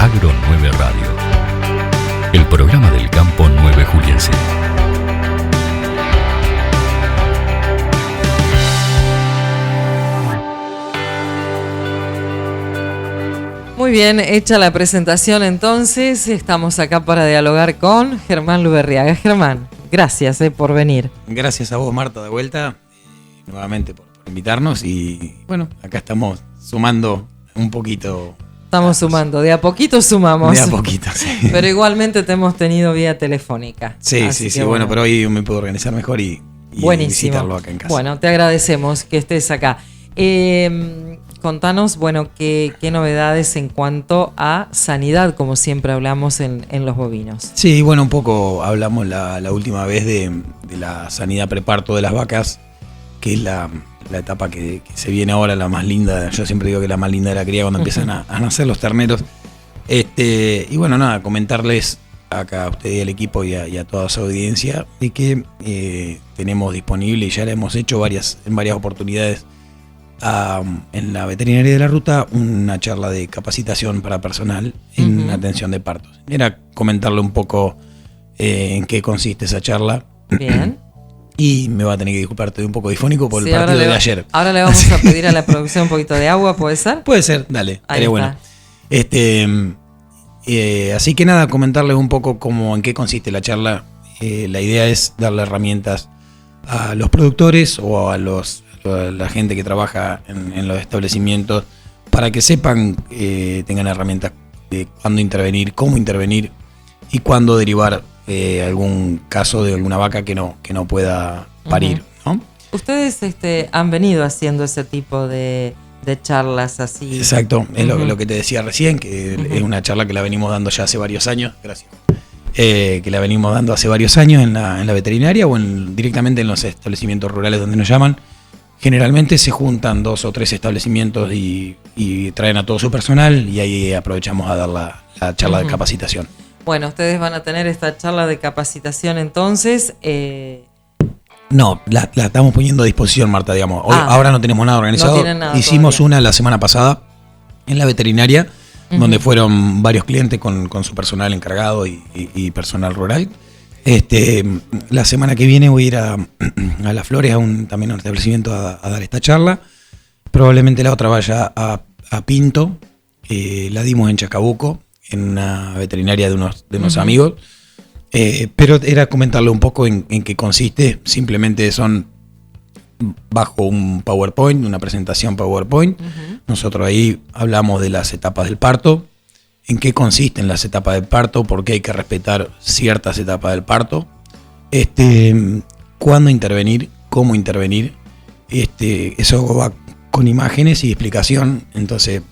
Agro 9 Radio, el programa del campo 9 juliense. Muy bien, hecha la presentación entonces, estamos acá para dialogar con Germán Luberriaga. Germán, gracias por venir. Gracias a vos, Marta, de vuelta, nuevamente por invitarnos y bueno, acá estamos sumando un poquito. Estamos sumando, de a poquito sumamos. De a poquito, sí. Pero igualmente te hemos tenido vía telefónica. Sí, bueno, pero hoy me puedo organizar mejor y visitarlo acá en casa. Bueno, te agradecemos que estés acá. Contanos, bueno, qué novedades en cuanto a sanidad, como siempre hablamos en los bovinos. Sí, bueno, un poco hablamos la última vez de la sanidad preparto de las vacas, que es la etapa que se viene ahora, la más linda. Yo siempre digo que la más linda de la cría cuando empiezan a nacer los terneros. Y bueno, nada, comentarles acá a usted y al equipo y a toda su audiencia de que tenemos disponible y ya le hemos hecho en varias oportunidades en la veterinaria de la ruta una charla de capacitación para personal en atención de partos. Era comentarle un poco en qué consiste esa charla. Bien. Y me va a tener que disculparte de un poco difónico por el partido de ayer. Ahora le vamos a pedir a la producción un poquito de agua, ¿puede ser? Puede ser, dale, estaría bueno. Así que nada, comentarles un poco en qué consiste la charla. La idea es darle herramientas a los productores o a la gente que trabaja en los establecimientos para que sepan, tengan herramientas de cuándo intervenir, cómo intervenir y cuándo derivar algún caso de alguna vaca que no pueda parir, ¿no? Ustedes han venido haciendo ese tipo de charlas así. Exacto, es lo que te decía recién, que es una charla que la venimos dando ya hace varios años. Gracias. Que la venimos dando hace varios años en la veterinaria o directamente en los establecimientos rurales donde nos llaman. Generalmente se juntan 2 o 3 establecimientos y traen a todo su personal y ahí aprovechamos a dar la charla de capacitación. Bueno, ustedes van a tener esta charla de capacitación entonces. No, la estamos poniendo a disposición, Marta, digamos. Ahora no tenemos nada organizado. No tienen nada Hicimos todavía. una la semana pasada en la veterinaria, donde fueron varios clientes con su personal encargado y personal rural. La semana que viene voy a ir a Las Flores, también a un establecimiento a dar esta charla. Probablemente la otra vaya a Pinto. La dimos en Chacabuco, en una veterinaria de unos amigos. Pero era comentarle un poco en qué consiste. Simplemente son bajo un PowerPoint, una presentación PowerPoint. Nosotros ahí hablamos de las etapas del parto, en qué consisten las etapas del parto, por qué hay que respetar ciertas etapas del parto, cuándo intervenir, cómo intervenir. Eso va con imágenes y explicación, entonces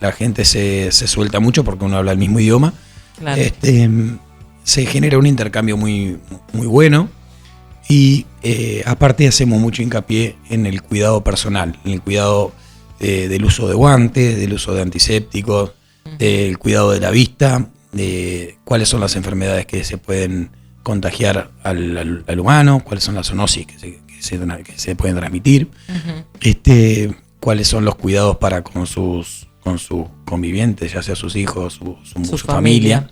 la gente se suelta mucho porque uno habla el mismo idioma. Claro. Se genera un intercambio muy, muy bueno y aparte hacemos mucho hincapié en el cuidado personal, en el cuidado del uso de guantes, del uso de antisépticos, del cuidado de la vista, de cuáles son las enfermedades que se pueden contagiar al humano, cuáles son las zoonosis que se pueden transmitir, cuáles son los cuidados para con sus convivientes, ya sea sus hijos, su familia.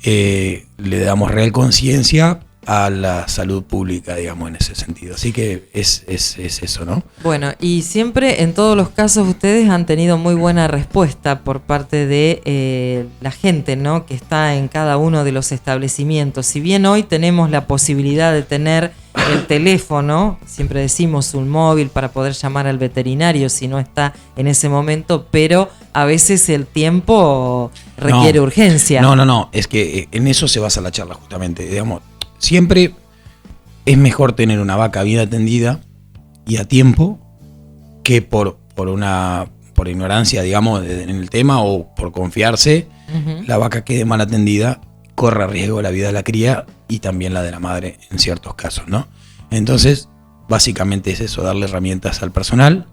Le damos real conciencia a la salud pública, digamos, en ese sentido. Así que es eso, ¿no? Bueno, y siempre, en todos los casos, ustedes han tenido muy buena respuesta por parte de la gente, ¿no?, que está en cada uno de los establecimientos. Si bien hoy tenemos la posibilidad de tener el teléfono, siempre decimos un móvil para poder llamar al veterinario si no está en ese momento, pero a veces el tiempo requiere urgencia. No, es que en eso se basa la charla justamente, digamos. Siempre es mejor tener una vaca bien atendida y a tiempo que por ignorancia, digamos, en el tema o por confiarse, la vaca quede mal atendida, corre riesgo la vida de la cría y también la de la madre en ciertos casos, ¿no? Entonces, básicamente es eso, darle herramientas al personal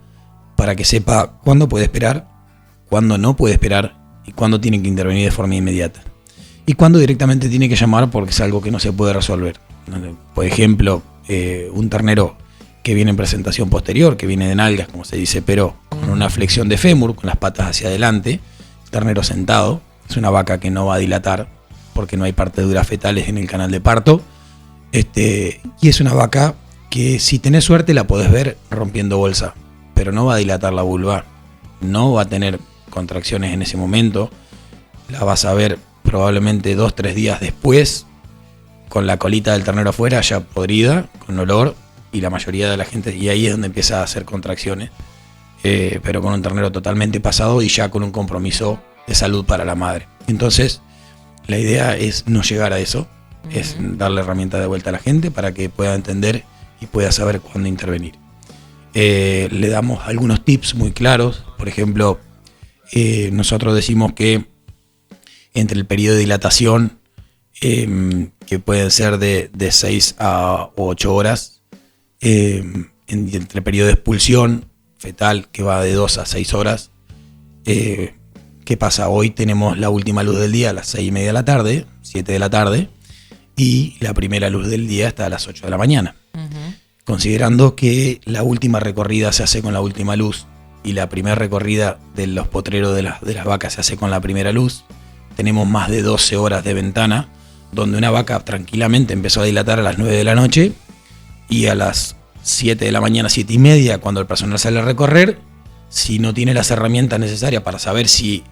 para que sepa cuándo puede esperar, cuándo no puede esperar y cuándo tiene que intervenir de forma inmediata. Y cuando directamente tiene que llamar porque es algo que no se puede resolver. Por ejemplo, un ternero que viene en presentación posterior, que viene de nalgas, como se dice, pero con una flexión de fémur, con las patas hacia adelante, ternero sentado, Es una vaca que no va a dilatar porque no hay partiduras fetales en el canal de parto. Y es una vaca que si tenés suerte la podés ver rompiendo bolsa, pero no va a dilatar la vulva, no va a tener contracciones en ese momento. La vas a ver probablemente 2-3 días después, con la colita del ternero afuera ya podrida, con olor, y la mayoría de la gente, y ahí es donde empieza a hacer contracciones, pero con un ternero totalmente pasado y ya con un compromiso de salud para la madre. Entonces, la idea es no llegar a eso, es darle herramienta de vuelta a la gente para que pueda entender y pueda saber cuándo intervenir. Le damos algunos tips muy claros. Por ejemplo, nosotros decimos que entre el periodo de dilatación, que pueden ser de 6 a 8 horas, entre el periodo de expulsión fetal, que va de 2 a 6 horas, ¿qué pasa? Hoy tenemos la última luz del día a las 6:30 de la tarde, 7 de la tarde, y la primera luz del día está a las 8 de la mañana. Considerando que la última recorrida se hace con la última luz y la primera recorrida de los potreros de las vacas se hace con la primera luz, tenemos más de 12 horas de ventana donde una vaca tranquilamente empezó a dilatar a las 9 de la noche y a las 7 de la mañana, 7:30, cuando el personal sale a recorrer, si no tiene las herramientas necesarias para saber si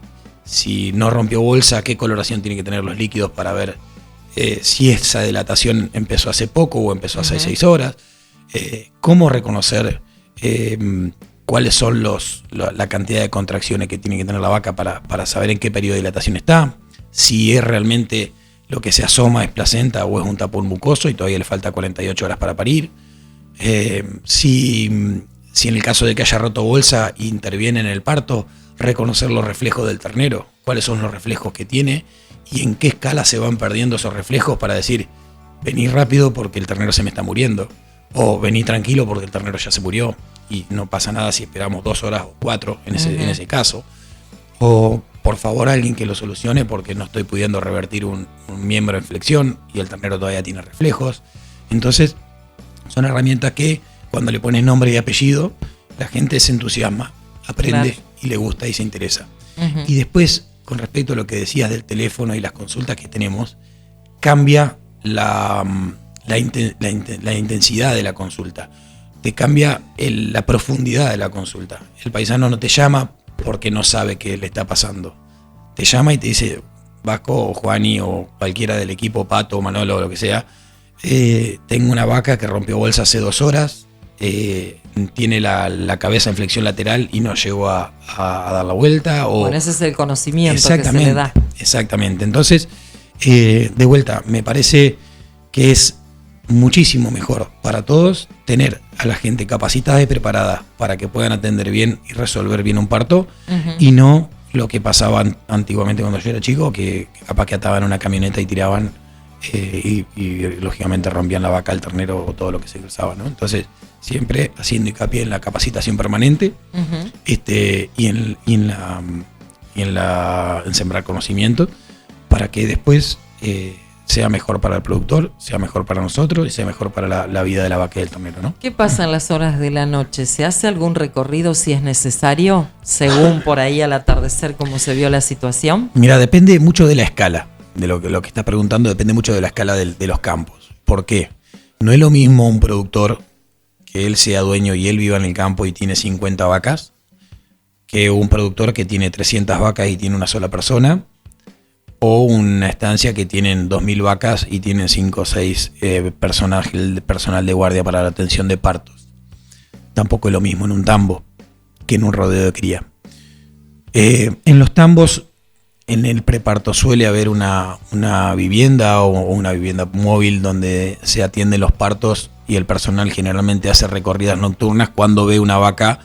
no rompió bolsa, qué coloración tiene que tener los líquidos para ver si esa dilatación empezó hace poco o empezó hace 6 horas, cómo reconocer cuáles son la cantidad de contracciones que tiene que tener la vaca para saber en qué periodo de dilatación está, si es realmente lo que se asoma es placenta o es un tapón mucoso y todavía le falta 48 horas para parir, si en el caso de que haya roto bolsa interviene en el parto, reconocer los reflejos del ternero, cuáles son los reflejos que tiene y en qué escala se van perdiendo esos reflejos para decir, vení rápido porque el ternero se me está muriendo, o vení tranquilo porque el ternero ya se murió y no pasa nada si esperamos 2 horas o 4 en ese caso, o por favor alguien que lo solucione porque no estoy pudiendo revertir un miembro en flexión y el ternero todavía tiene reflejos. Entonces son herramientas que cuando le pones nombre y apellido la gente se entusiasma, aprende, claro, y le gusta y se interesa. Y después, con respecto a lo que decías del teléfono y las consultas que tenemos, cambia la intensidad de la consulta, te cambia la profundidad de la consulta. El paisano no te llama porque no sabe qué le está pasando, te llama y te dice, Vasco o Juani o cualquiera del equipo, Pato, Manolo o lo que sea, tengo una vaca que rompió bolsa hace 2 horas, tiene la cabeza en flexión lateral y no llegó a dar la vuelta. Bueno, ese es el conocimiento que se le da. Exactamente. Entonces, de vuelta, me parece que es muchísimo mejor para todos tener a la gente capacitada y preparada para que puedan atender bien y resolver bien un parto, y no lo que pasaba antiguamente cuando yo era chico, que capaz que ataban una camioneta y tiraban y lógicamente rompían la vaca, el ternero o todo lo que se cruzaba, ¿no? Entonces, siempre haciendo hincapié en la capacitación permanente, y en sembrar conocimiento para que después sea mejor para el productor, sea mejor para nosotros y sea mejor para la vida de la vaca y del ternero, ¿no? ¿Qué pasa en las horas de la noche? ¿Se hace algún recorrido si es necesario, según por ahí al atardecer cómo se vio la situación? Mira, depende mucho de la escala, de lo que estás preguntando, depende mucho de la escala de los campos. ¿Por qué? No es lo mismo un productor que él sea dueño y él viva en el campo y tiene 50 vacas, que un productor que tiene 300 vacas y tiene una sola persona, o una estancia que tienen 2.000 vacas y tienen 5 o 6 personal de guardia para la atención de partos. Tampoco es lo mismo en un tambo que en un rodeo de cría. En los tambos, en el preparto suele haber una vivienda o una vivienda móvil donde se atienden los partos y el personal generalmente hace recorridas nocturnas cuando ve una vaca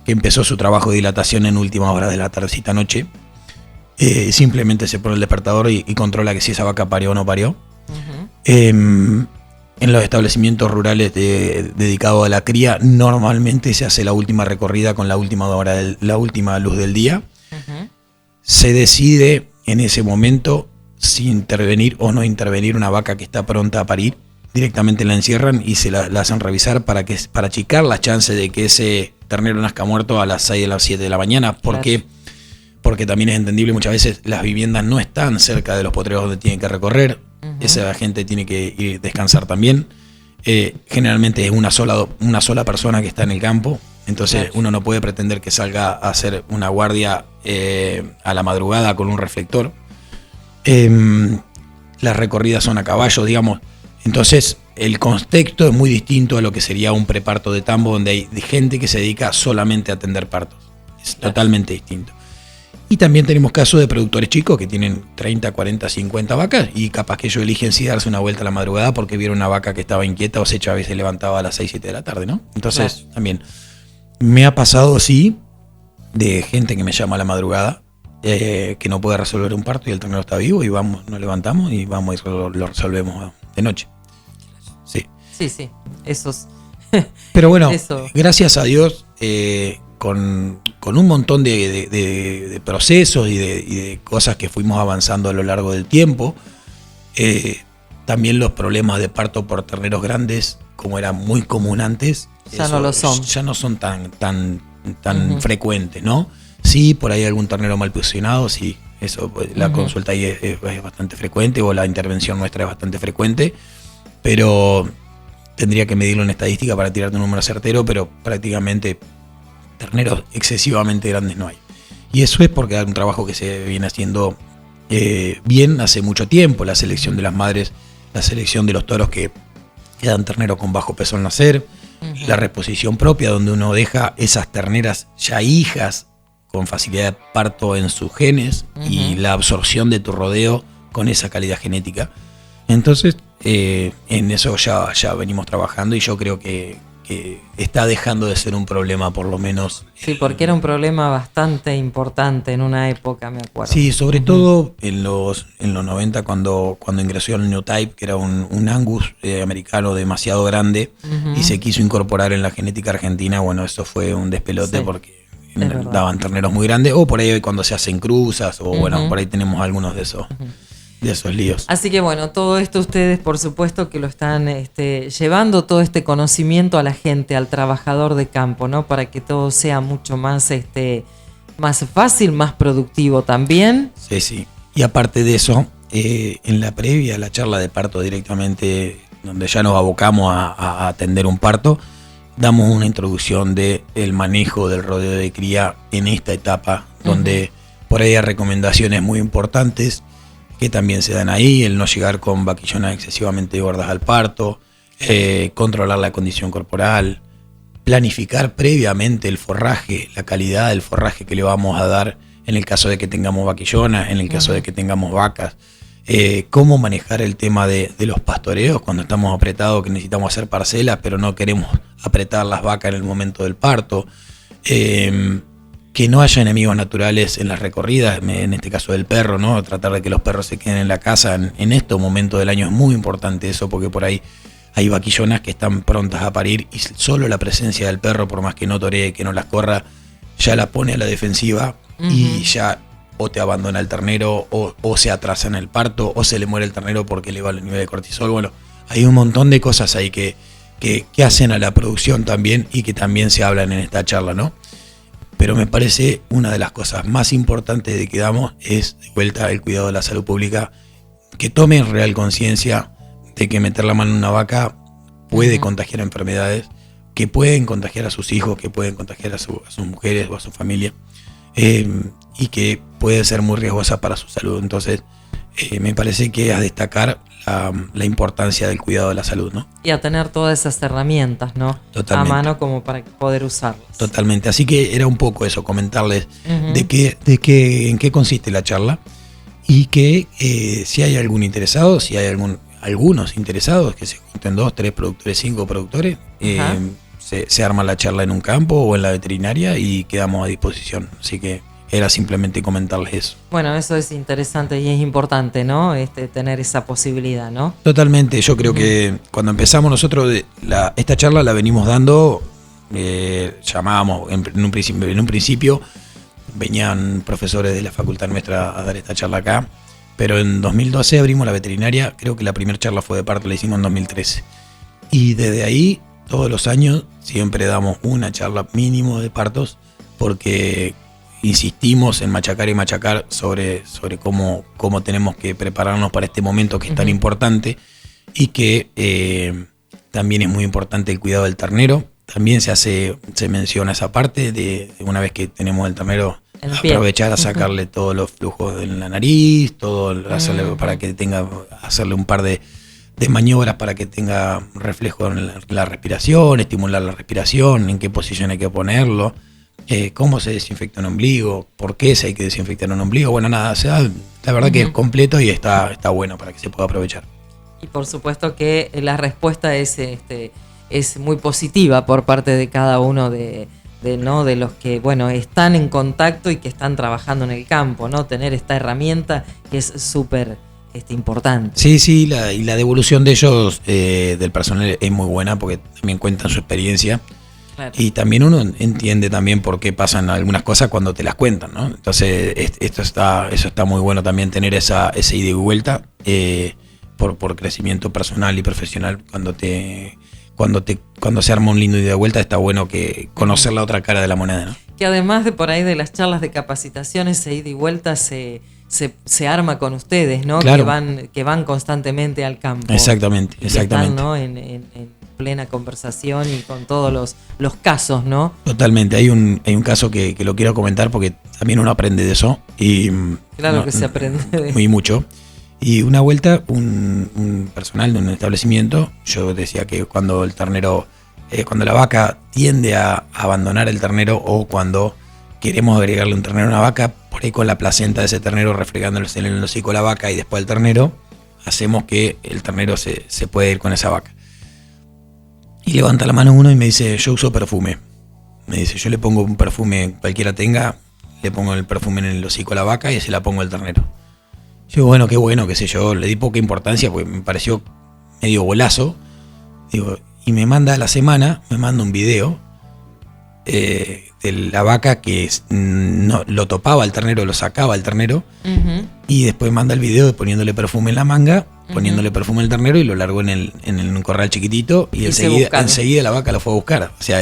que empezó su trabajo de dilatación en última hora de la tardecita noche. Simplemente se pone el despertador y controla que si esa vaca parió o no parió. En los establecimientos rurales dedicados a la cría, normalmente se hace la última recorrida con la última luz del día. Se decide en ese momento si intervenir o no intervenir una vaca que está pronta a parir. Directamente la encierran y se la hacen revisar para achicar las chances de que ese ternero nazca muerto a las 6 o las 7 de la mañana. ¿Por qué porque también es entendible, muchas veces las viviendas no están cerca de los potreros donde tienen que recorrer, esa gente tiene que ir a descansar también. Generalmente es una sola persona que está en el campo, entonces uno no puede pretender que salga a hacer una guardia a la madrugada con un reflector. Las recorridas son a caballo, digamos, entonces el contexto es muy distinto a lo que sería un preparto de tambo, donde hay gente que se dedica solamente a atender partos. Es totalmente distinto. Y también tenemos casos de productores chicos que tienen 30, 40, 50 vacas y capaz que ellos eligen sí darse una vuelta a la madrugada porque vieron una vaca que estaba inquieta o se a veces levantaba a las 6, 7 de la tarde, ¿no? Entonces también me ha pasado, sí, de gente que me llama a la madrugada que no puede resolver un parto y el ternero está vivo y vamos, nos levantamos y vamos y lo resolvemos de noche. Sí. Sí, esos. Pero bueno, Eso. Gracias a Dios, con un montón de procesos y de cosas que fuimos avanzando a lo largo del tiempo, también los problemas de parto por terneros grandes, como era muy común antes, ya no lo son. Ya no son tan frecuentes, ¿no? Sí, por ahí algún ternero mal posicionado, sí, eso, la consulta ahí es bastante frecuente, o la intervención nuestra es bastante frecuente, pero tendría que medirlo en estadística para tirarte un número certero, pero prácticamente terneros excesivamente grandes no hay. Y eso es porque hay un trabajo que se viene haciendo bien hace mucho tiempo, la selección de las madres, la selección de los toros que dan ternero con bajo peso al nacer, la reposición propia, donde uno deja esas terneras ya hijas con facilidad de parto en sus genes y la absorción de tu rodeo con esa calidad genética. Entonces, en eso ya venimos trabajando y yo creo que está dejando de ser un problema, por lo menos. Sí, porque era un problema bastante importante en una época, me acuerdo. Sí, sobre todo en los 90 cuando ingresó el New Type, que era un Angus americano demasiado grande y se quiso incorporar en la genética argentina. Bueno, eso fue un despelote porque daban terneros muy grandes, o por ahí cuando se hacen cruzas, o bueno, por ahí tenemos algunos de esos líos. Así que bueno, todo esto ustedes por supuesto que lo están llevando, todo este conocimiento a la gente, al trabajador de campo, ¿no? Para que todo sea mucho más más fácil, más productivo también. Sí. Y aparte de eso, en la previa, la charla de parto directamente, donde ya nos abocamos a atender un parto, damos una introducción del manejo del rodeo de cría en esta etapa, donde por ahí hay recomendaciones muy importantes que también se dan ahí: el no llegar con vaquillonas excesivamente gordas al parto, controlar la condición corporal, planificar previamente el forraje, la calidad del forraje que le vamos a dar en el caso de que tengamos vaquillonas, en el caso de que tengamos vacas, cómo manejar el tema de los pastoreos cuando estamos apretados, que necesitamos hacer parcelas pero no queremos apretar las vacas en el momento del parto, que no haya enemigos naturales en las recorridas, en este caso del perro, ¿no? Tratar de que los perros se queden en la casa en estos momentos del año es muy importante eso, porque por ahí hay vaquillonas que están prontas a parir y solo la presencia del perro, por más que no toree, que no las corra, ya la pone a la defensiva y ya o te abandona el ternero o se atrasa en el parto o se le muere el ternero porque eleva el nivel de cortisol. Bueno, hay un montón de cosas ahí que hacen a la producción también y que también se hablan en esta charla, ¿no? Pero me parece una de las cosas más importantes de que damos es, de vuelta, el cuidado de la salud pública, que tomen real conciencia de que meter la mano en una vaca puede contagiar enfermedades, que pueden contagiar a sus hijos, que pueden contagiar a sus mujeres o a su familia, y que puede ser muy riesgosa para su salud. Entonces, me parece que a destacar la importancia del cuidado de la salud, ¿no? Y a tener todas esas herramientas, ¿no? Totalmente. A mano como para poder usarlas. Totalmente. Así que era un poco eso, comentarles en qué consiste la charla y que si hay algún interesado, si hay algunos interesados, que se junten 2, 3 productores, 5 productores, se arma la charla en un campo o en la veterinaria y quedamos a disposición. Así que era simplemente comentarles eso. Bueno, eso es interesante y es importante, ¿no? Tener esa posibilidad, ¿no? Totalmente. Yo creo que cuando empezamos nosotros esta charla la venimos dando, llamábamos en un principio venían profesores de la facultad nuestra a dar esta charla acá, pero en 2012 abrimos la veterinaria. Creo que la primera charla fue de parto, la hicimos en 2013. Y desde ahí, todos los años, siempre damos una charla mínimo de partos, porque insistimos en machacar y machacar sobre cómo tenemos que prepararnos para este momento que es tan importante, y que también es muy importante el cuidado del ternero. También se menciona esa parte de una vez que tenemos el ternero, aprovechar a sacarle todos los flujos en la nariz, hacerle para que hacerle un par de maniobras para que tenga reflejo en la respiración, estimular la respiración, en qué posición hay que ponerlo, cómo se desinfecta un ombligo, por qué se hay que desinfectar un ombligo. Bueno, nada, o sea, la verdad que es completo y está bueno para que se pueda aprovechar. Y por supuesto que la respuesta es muy positiva por parte de cada uno de los que, bueno, están en contacto y que están trabajando en el campo, ¿no? Tener esta herramienta que es súper importante. Sí, y la devolución de ellos, del personal, es muy buena porque también cuentan su experiencia. Claro. Y también uno entiende también por qué pasan algunas cosas cuando te las cuentan, ¿no? Entonces, eso está muy bueno también, tener ese ida y vuelta, por crecimiento personal y profesional. Cuando se arma un lindo ida y de vuelta, está bueno que conocer la otra cara de la moneda, ¿no? Que además de por ahí de las charlas de capacitación, ese ida y vuelta se arma con ustedes, ¿no? Claro. Que van constantemente al campo. Exactamente. Están, ¿no? en plena conversación y con todos los casos, ¿no? Totalmente. Hay un caso que lo quiero comentar porque también uno aprende de eso. Claro que se aprende de muy mucho. Y una vuelta, un personal de un establecimiento, yo decía que cuando el ternero, cuando la vaca tiende a abandonar el ternero, o cuando queremos agregarle un ternero a una vaca, por ahí con la placenta de ese ternero refregándole en el hocico a la vaca y después al ternero, hacemos que el ternero se puede ir con esa vaca. Y levanta la mano uno y me dice, yo uso perfume. Me dice, yo le pongo un perfume, cualquiera tenga, le pongo el perfume en el hocico a la vaca y se la pongo al ternero. Yo, bueno, qué sé yo, le di poca importancia porque me pareció medio golazo. Digo, y me manda a la semana, un video de la vaca que no lo topaba al ternero, lo sacaba al ternero, y después manda el video de poniéndole perfume en la manga, poniéndole perfume al ternero y lo largó en un corral chiquitito y enseguida la vaca lo fue a buscar. O sea,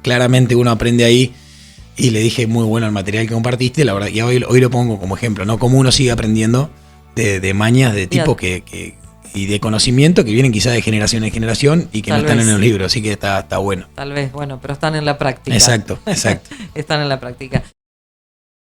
claramente uno aprende ahí. Y le dije, muy bueno el material que compartiste, la verdad, y hoy lo pongo como ejemplo, ¿no? Como uno sigue aprendiendo de mañas de tipo y de conocimiento que vienen quizás de generación en generación y que no están en el libro, así que está bueno. Tal vez, bueno, pero están en la práctica. Exacto. Están en la práctica.